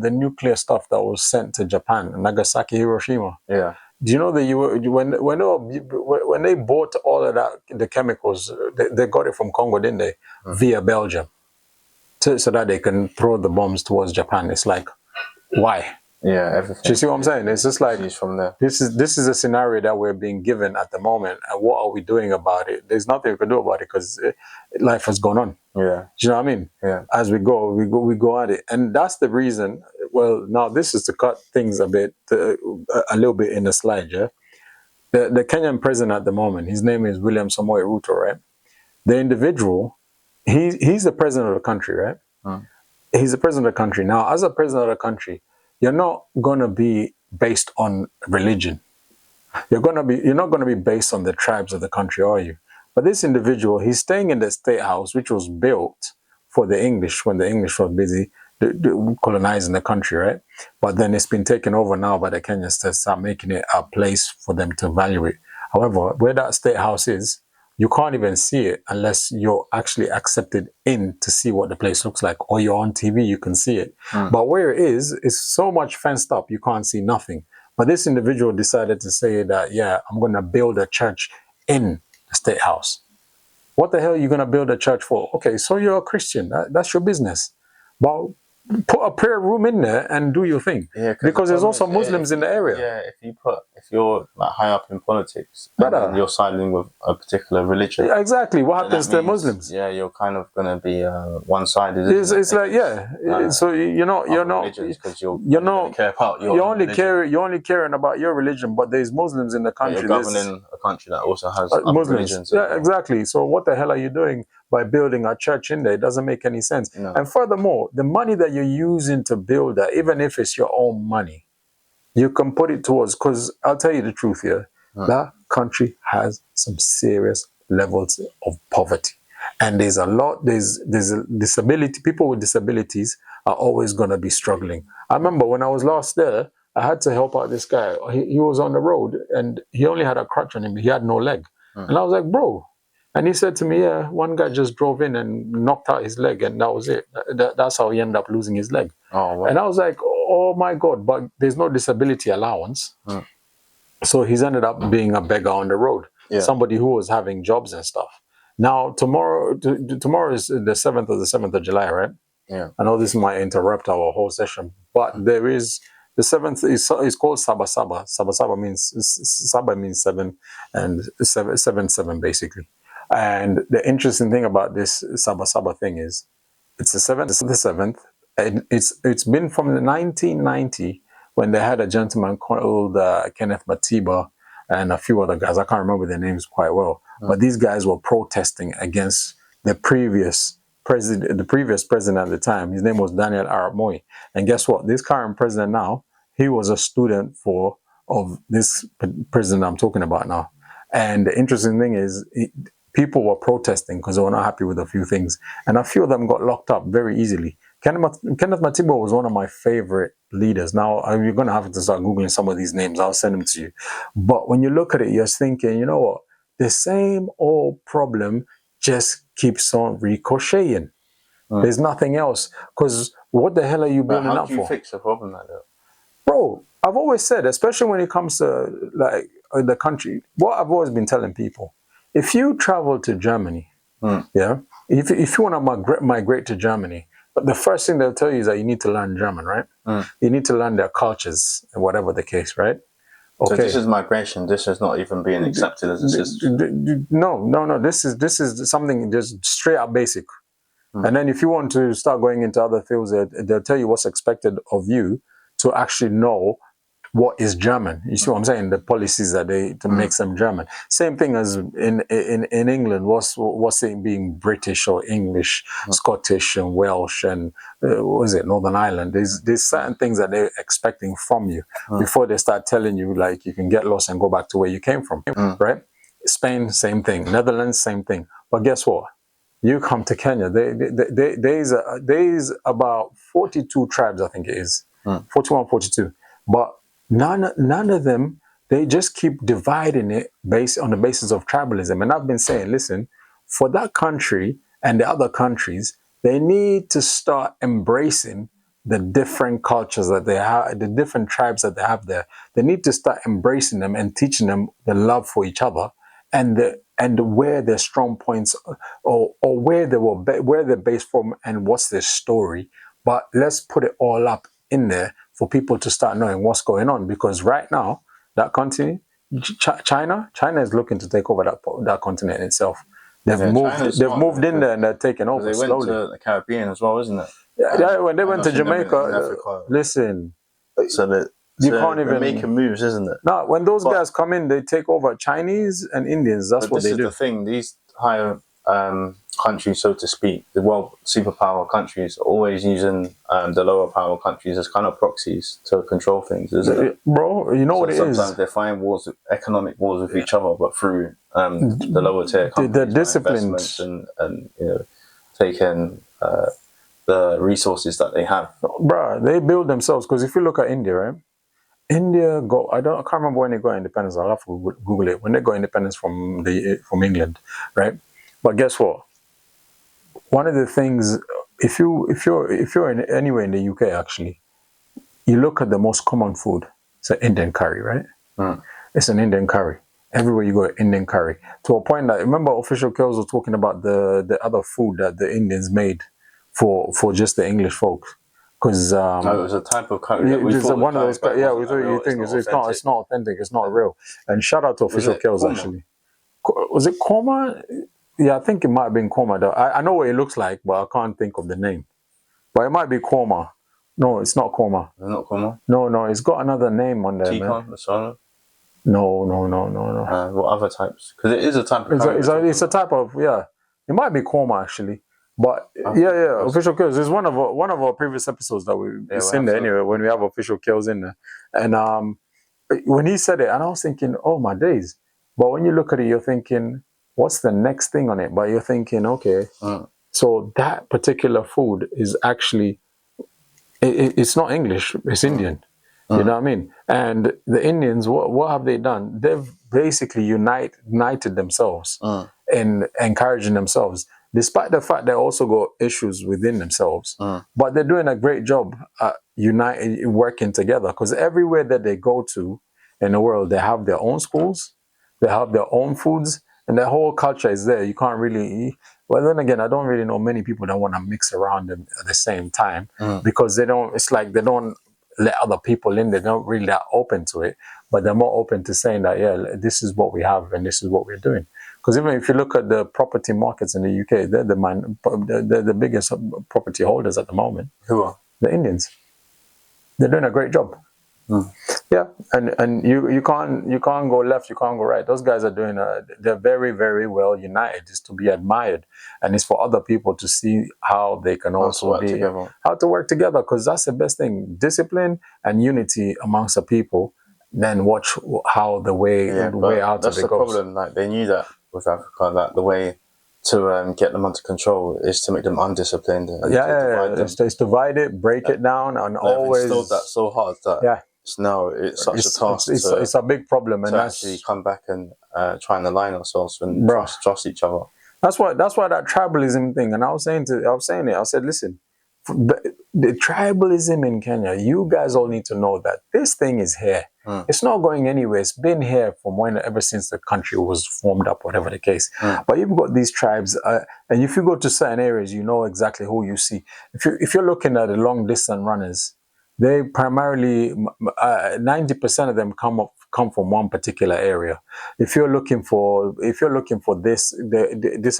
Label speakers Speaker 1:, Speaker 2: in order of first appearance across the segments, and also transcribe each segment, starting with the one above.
Speaker 1: the nuclear stuff that was sent to Japan, Nagasaki, Hiroshima.
Speaker 2: Yeah.
Speaker 1: Do you know that when they bought all of that, the chemicals, they got it from Congo, didn't they? Via Belgium, so that they can throw the bombs towards Japan. It's like, why?
Speaker 2: Yeah, everything.
Speaker 1: Do you see what I'm saying? It's just like
Speaker 2: from there.
Speaker 1: This is a scenario that we're being given at the moment, and what are we doing about it? There's nothing we can do about it because life has gone on.
Speaker 2: Yeah.
Speaker 1: Do you know what I mean?
Speaker 2: Yeah.
Speaker 1: As we go at it, and that's the reason. Well, now this is to cut things a little bit in the slide. Yeah, the Kenyan president at the moment, his name is William Samoei Ruto, right? The individual, he's the president of the country, right? He's the president of the country. Now, as a president of the country, you're not gonna be based on religion. You're not gonna be based on the tribes of the country, are you? But this individual, he's staying in the state house, which was built for the English when the English were busy colonizing the country, right? But then it's been taken over now by the Kenyans to start making it a place for them to value it. However, where that state house is, you can't even see it unless you're actually accepted in to see what the place looks like, or you're on TV, you can see it. But where it is, it's so much fenced up, you can't see nothing. But this individual decided to say that, yeah, I'm going to build a church in the state house. What the hell are you going to build a church for? Okay, so you're a Christian. That's your business. But put a prayer room in there and do your thing. Yeah, because there's also Muslims in the area.
Speaker 2: Yeah, if you're like high up in politics, and you're siding with a particular religion.
Speaker 1: Yeah, exactly. What happens to Muslims?
Speaker 2: Yeah, you're kind of gonna be one-sided.
Speaker 1: It's like so you're not because you're not care about your you're only caring about your religion, but there's Muslims in the country.
Speaker 2: You're governing a country that also has
Speaker 1: Muslims.
Speaker 2: Religions.
Speaker 1: Yeah, exactly. So what the hell are you doing by building a church in there? It doesn't make any sense. No. And furthermore, the money that you're using to build that, even if it's your own money, you can put it towards, because I'll tell you the truth here, that country has some serious levels of poverty. And there's a disability, people with disabilities are always going to be struggling. I remember when I was last there, I had to help out this guy. He was on the road and he only had a crutch on him. He had no leg. And I was like, bro. And he said to me, yeah, one guy just drove in and knocked out his leg, and that was it. That's how he ended up losing his leg. Oh, wow. And I was like, oh my God, but there's no disability allowance. So he's ended up being a beggar on the road. Yeah. Somebody who was having jobs and stuff. Now, tomorrow is the 7th of July, right? Yeah. I know this might interrupt our whole session, but there is... The 7th is called Saba Saba. Saba means 7, and 7 basically. And the interesting thing about this Saba Saba thing is, it's the 7th. And it's been from the 1990 when they had a gentleman called Kenneth Matiba and a few other guys. I can't remember their names quite well, but these guys were protesting against the previous president at the time. His name was Daniel Arap Moi. And guess what? This current president now, he was a student of this president I'm talking about now. And the interesting thing is, people were protesting because they were not happy with a few things. And a few of them got locked up very easily. Kenneth Matiba was one of my favorite leaders. Now, you're going to have to start Googling some of these names. I'll send them to you. But when you look at it, you're thinking, you know what? The same old problem just keeps on ricocheting. There's nothing else. Because what the hell are you building up for? How do
Speaker 2: you fix a problem like that?
Speaker 1: Bro, I've always said, especially when it comes to like the country, what I've always been telling people, if you travel to Germany, if you want to migrate to Germany, but the first thing they'll tell you is that you need to learn German, right? You need to learn their cultures, whatever the case, right?
Speaker 2: Okay. So this is migration. This is not even being accepted as a system.
Speaker 1: No. This is something just straight up basic. And then if you want to start going into other fields, they'll tell you what's expected of you to actually know what is German. You see what I'm saying? The policies that to make them German. Same thing as in England. What's it being British or English, Scottish and Welsh and Northern Ireland? There's certain things that they're expecting from you before they start telling you like you can get lost and go back to where you came from, right? Spain, same thing. Netherlands, same thing. But guess what? You come to Kenya. There's about 42 tribes, I think it is. 41, 42. But none of them, they just keep dividing it based on the basis of tribalism. And I've been saying, listen, for that country and the other countries, they need to start embracing the different cultures that they have, the different tribes that they have there. They need to start embracing them and teaching them the love for each other and where their strong points or where where they're based from and what's their story. But let's put it all up in there for people to start knowing what's going on, because right now that continent, China is looking to take over that continent itself. They've moved in there and they're taking over.
Speaker 2: They went to the Caribbean as well, isn't it?
Speaker 1: Yeah, when they went to Jamaica, listen.
Speaker 2: So that you can't even making moves, isn't it?
Speaker 1: No, when those guys come in, they take over Chinese and Indians. That's what they do.
Speaker 2: This is the thing. These higher countries, so to speak, the world superpower countries, are always using the lower power countries as kind of proxies to control things, isn't it?
Speaker 1: Bro, you know what it is?
Speaker 2: Sometimes they find economic wars with each other, but through the lower tier countries,
Speaker 1: the disciplines
Speaker 2: and taking the resources that they have.
Speaker 1: Bro, they build themselves. Because if you look at India, right? India I can't remember when they got independence. I'll have to Google it. When they got independence from England, right? But guess what? One of the things, if you're anywhere in the UK, actually, you look at the most common food. It's an Indian curry, right? It's an Indian curry. Everywhere you go, Indian curry. To a point that, remember, Official Kills was talking about the other food that the Indians made for just the English folks. Because
Speaker 2: it was a type of curry.
Speaker 1: We thought you think it's not authentic, it's not real. And shout out to Official Kills, actually. Was it korma? Yeah, I think it might have been korma. Though. I know what it looks like, but I can't think of the name. But it might be korma. No, it's not korma.
Speaker 2: It's not korma?
Speaker 1: No, it's got another name on there,
Speaker 2: Tikon, masala?
Speaker 1: No.
Speaker 2: What other types? Because it is a type of curry.
Speaker 1: It's a type of, yeah. It might be korma, actually. But yeah, Official Kills is one of our previous episodes that it's in there anyway, when we have Official Kills in there. And when he said it, and I was thinking, oh my days. But when you look at it, you're thinking, what's the next thing on it? But you're thinking, okay, so that particular food is actually, it's not English, it's Indian. You know what I mean? And the Indians, what have they done? They've basically united themselves and encouraging themselves, despite the fact they also got issues within themselves. But they're doing a great job at working together, because everywhere that they go to in the world, they have their own schools, they have their own foods, and their whole culture is there. You can't really... Well, then again, I don't really know many people that want to mix around them at the same time, because it's like they don't let other people in. They're not really that open to it, but they're more open to saying that, yeah, this is what we have and this is what we're doing. Because even if you look at the property markets in the UK, they're the biggest property holders at the moment.
Speaker 2: Who are?
Speaker 1: The Indians. They're doing a great job. Yeah, and you can't go left, you can't go right. Those guys are doing they're very, very well united. It's to be admired, and it's for other people to see how they can also how to work together, because that's the best thing. Discipline and unity amongst the people. Then watch how the way out of it goes.
Speaker 2: That's the problem. Like, they knew that with Africa, that the way to get them under control is to make them undisciplined. And
Speaker 1: It's divide it, break it down, and always
Speaker 2: instilled that so hard that it's such a task.
Speaker 1: It's a big problem, and
Speaker 2: that's actually come back and try and align ourselves and trust each other.
Speaker 1: That's why that tribalism thing. And I was saying it. I said, listen, the tribalism in Kenya, you guys all need to know that this thing is here. It's not going anywhere. It's been here from ever since the country was formed up, whatever the case. But you've got these tribes, and if you go to certain areas, you know exactly who you see. If you're looking at the long distance runners, they primarily 90% of them come from one particular area. If you're looking for this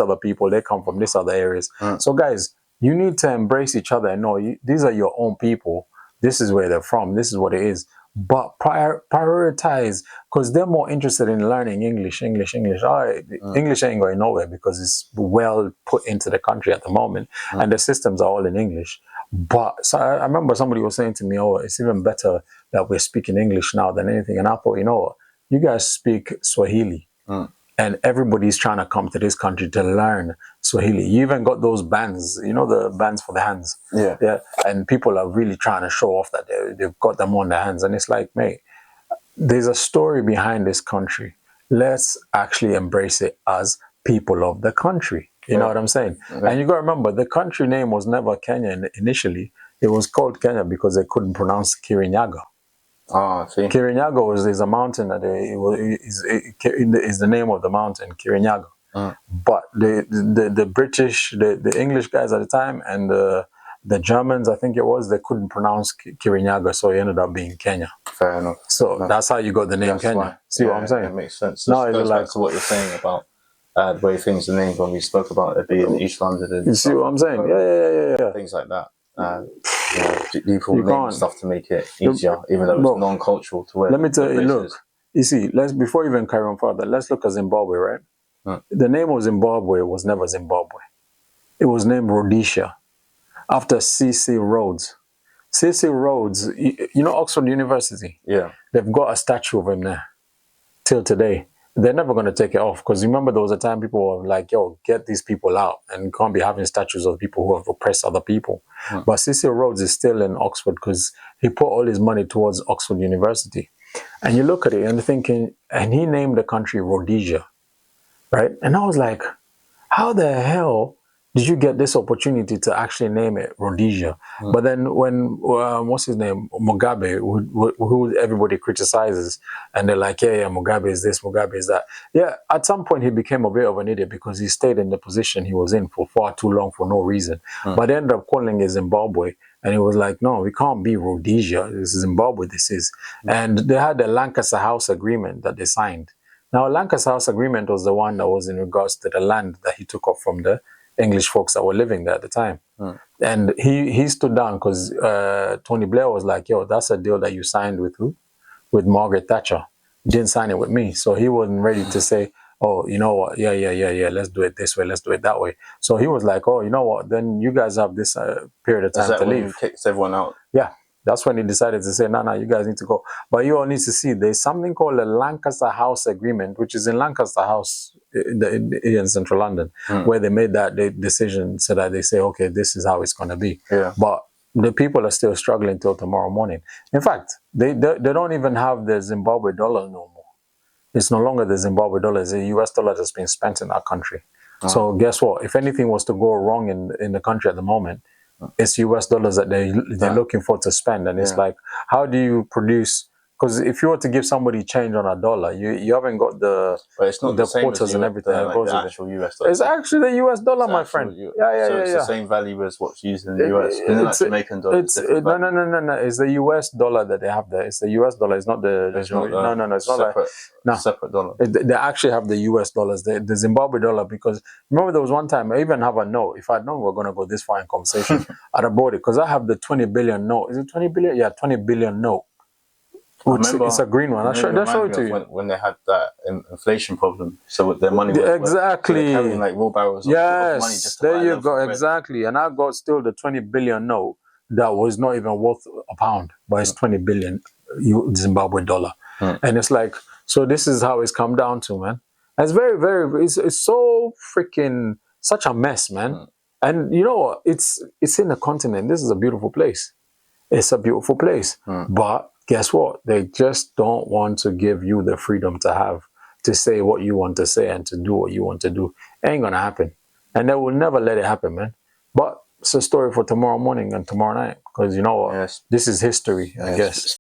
Speaker 1: other people, they come from this other areas. So guys, you need to embrace each other and know these are your own people. This is where they're from. This is what it is. But prioritize, because they're more interested in learning English. English ain't going nowhere, because it's well put into the country at the moment, and the systems are all in English. But so I remember somebody was saying to me, "Oh, it's even better that we're speaking English now than anything." And I thought, you know what? You guys speak Swahili. And everybody's trying to come to this country to learn Swahili. You even got those bands, the bands for the hands. Yeah. And people are really trying to show off that they've got them on their hands. And it's like, mate, there's a story behind this country. Let's actually embrace it as people of the country. You know what I'm saying? And you got to remember, the country name was never Kenya initially. It was called Kenya because they couldn't pronounce Kirinyaga.
Speaker 2: Ah, see.
Speaker 1: Kirinyaga is a mountain that is the name of the mountain, Kirinyaga. But the British, the English guys at the time, and the Germans, I think it was, they couldn't pronounce Kirinyaga, so it ended up being Kenya.
Speaker 2: Fair enough.
Speaker 1: So that's how you got the name Kenya.
Speaker 2: Why.
Speaker 1: See what I'm saying?
Speaker 2: It makes sense.
Speaker 1: No,
Speaker 2: It goes
Speaker 1: like,
Speaker 2: back to what you're saying about the way things are named when we spoke about it being East London.
Speaker 1: You see what I'm saying? Yeah.
Speaker 2: Things like that. People name stuff to make it easier, even though it's non-cultural to where.
Speaker 1: Let me tell you, look, you see, before even carry on further, let's look at Zimbabwe, right? The name of Zimbabwe was never Zimbabwe. It was named Rhodesia, after C.C. Rhodes. C.C. Rhodes, you know Oxford University?
Speaker 2: Yeah.
Speaker 1: They've got a statue of him there till today. They're never going to take it off, because remember there was a time people were like, yo, get these people out, and you can't be having statues of people who have oppressed other people. But C.C. Rhodes is still in Oxford because he put all his money towards Oxford University. And you look at it and you're thinking, and he named the country Rhodesia, right? And I was like, how the hell did you get this opportunity to actually name it Rhodesia? But then when, what's his name, Mugabe, who everybody criticizes, and they're like, yeah, Mugabe is this, Mugabe is that. Yeah, at some point he became a bit of an idiot because he stayed in the position he was in for far too long for no reason. But they ended up calling it Zimbabwe, and he was like, no, we can't be Rhodesia, this is Zimbabwe, this is. And they had the Lancaster House Agreement that they signed. Now, Lancaster House Agreement was the one that was in regards to the land that he took off from the English folks that were living there at the time. And he stood down because Tony Blair was like, yo, that's a deal that you signed with who? With Margaret Thatcher. You didn't sign it with me. So he wasn't ready to say, oh, you know what? Yeah, let's do it this way, let's do it that way. So he was like, oh, you know what? Then you guys have this period of time to leave.
Speaker 2: He kicks everyone out?
Speaker 1: Yeah. That's when he decided to say, no, you guys need to go. But you all need to see, there's something called the Lancaster House Agreement, which is in Lancaster House in central London, where they made that decision so that they say, okay, this is how it's going to be.
Speaker 2: Yeah.
Speaker 1: But the people are still struggling till tomorrow morning. In fact, they don't even have the Zimbabwe dollar no more. It's no longer the Zimbabwe dollar. It's the US dollar that's been spent in that country. So guess what? If anything was to go wrong in the country at the moment, it's US dollars that they're looking for to spend. And it's like, how do you produce? Because if you were to give somebody change on a dollar, you haven't got the quotas and everything that goes with
Speaker 2: actual US dollar.
Speaker 1: It's actually the US dollar, my friend.
Speaker 2: So it's the same value as what's used in the US. Isn't that Jamaican dollar?
Speaker 1: No. It's the US dollar that they have there. It's the US dollar. It's not the...
Speaker 2: It's not
Speaker 1: it's not like...
Speaker 2: separate dollar.
Speaker 1: They actually have the US dollars, the Zimbabwe dollar, because remember there was one time, I even have a note. If I'd known we were going to go this far in conversation, I'd have bought it, because I have the 20 billion note. Is it 20 billion? Yeah, 20 billion note. It's a green one. I'll show it to you.
Speaker 2: When they had that inflation problem, so their money was
Speaker 1: exactly
Speaker 2: carrying like wheelbarrows of money just to
Speaker 1: there you go, exactly. And I got still the 20 billion note that was not even worth a pound, but it's 20 billion Zimbabwe dollar. And it's like, so this is how it's come down to, man. It's very, it's so freaking such a mess, man. And you know what? It's in the continent. This is a beautiful place. It's a beautiful place, but guess what? They just don't want to give you the freedom to say what you want to say and to do what you want to do. It ain't gonna happen. And they will never let it happen, man. But it's a story for tomorrow morning and tomorrow night, because you know what? This is history, I guess.